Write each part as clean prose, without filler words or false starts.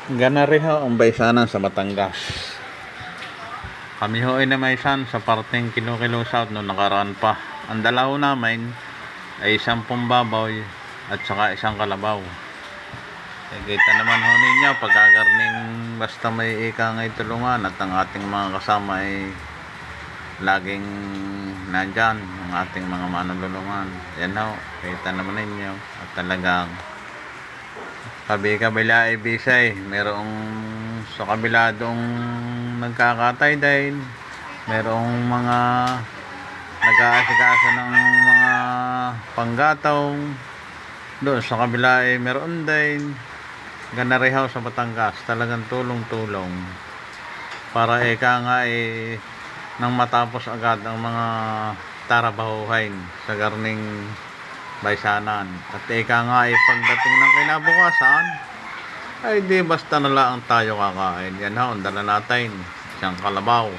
Gana rin ho ang baysanan sa Batangas. Kami ho ay namaysan sa parteng Kilo-Kilo South noong nakaraan pa. Ang dala ho namin ay 10 baboy at saka 1 kalabaw. Kita naman ho ninyo pagkagarning basta may ika ngay tulungan at ang ating mga kasama ay laging nandyan ang ating mga manulungan. Yan ho, kita naman ninyo at talagang kabila ay bisay, merong sa kabila doong nagkakatay din, merong mga nag-aasikaso ng mga panggataw doon sa kabila ay meron din ganarihaw sa Batangas. Talagang tulong-tulong para eka nga nang matapos agad ang mga tarabahuhain sa garning baysanan. At eka nga pagdating ng kinabukasan ay di basta na lang tayo kakain. Yan ho, dala natin 1 kalabaw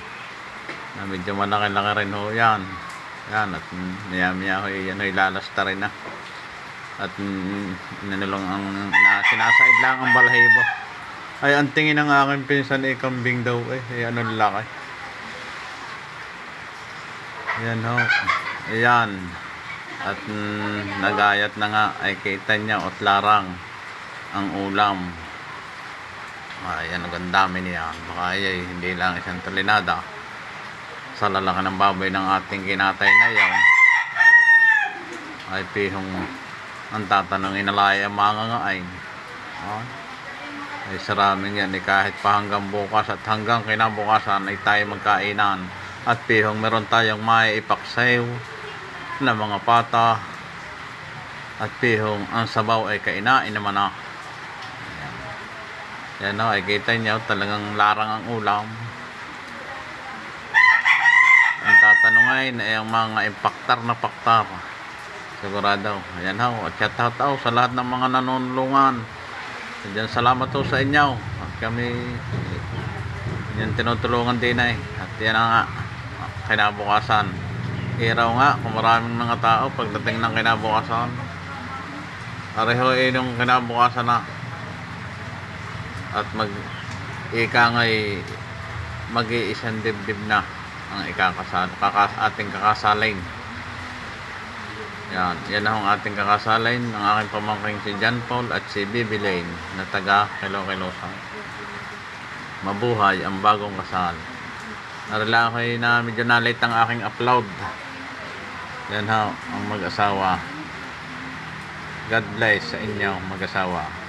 na medyo malaki-laki rin ho yan. Yan, at maya-maya ho yan ho ilalasta rin na. At nanulong ang sinasaid lang ang balahibo. Ay, ang tingin ng aking pinsan ay kambing daw ay ano laki. Yan ho, ayan. At nagayat na nga ay kita niya at larang ang ulam. Ayan, ang dami niya. Baka ay hindi lang isang tulinada sa lalaki ng baboy ng ating kinatay na yan. Ay pihong ang tatanungin nalaya mga ngaay. Ay saraming yan kahit pa hanggang bukas at hanggang kinabukasan ay tayo magkainan. At pihong meron tayong maipaksaw na mga pata at pihong ang sabaw ay kainain naman na. Yan o, ay kita nyo talagang larang ang ulam. Ang tatanungin ay ang mga impaktar na paktar sigurado. Ayan ho, at shout out sa lahat ng mga nanunulungan. Diyan, salamat ho sa inyo at kami yan tinutulungan din at yan nga kinabukasan iraw nga kung maraming mga tao pagdating ng kinabukasan pareho nung kinabukasan na at ika ngay mag-iisang dibdib na ang ating kakasalin. Yan ang ating kakasalin ng aking pamangking si John Paul at si Bibi Lane na taga Kilo-Kilo South. Mabuhay ang bagong kasal. Narila ko na medyo nalit ang aking upload. Yan ho, ang mag-asawa. God bless sa inyo mag-asawa.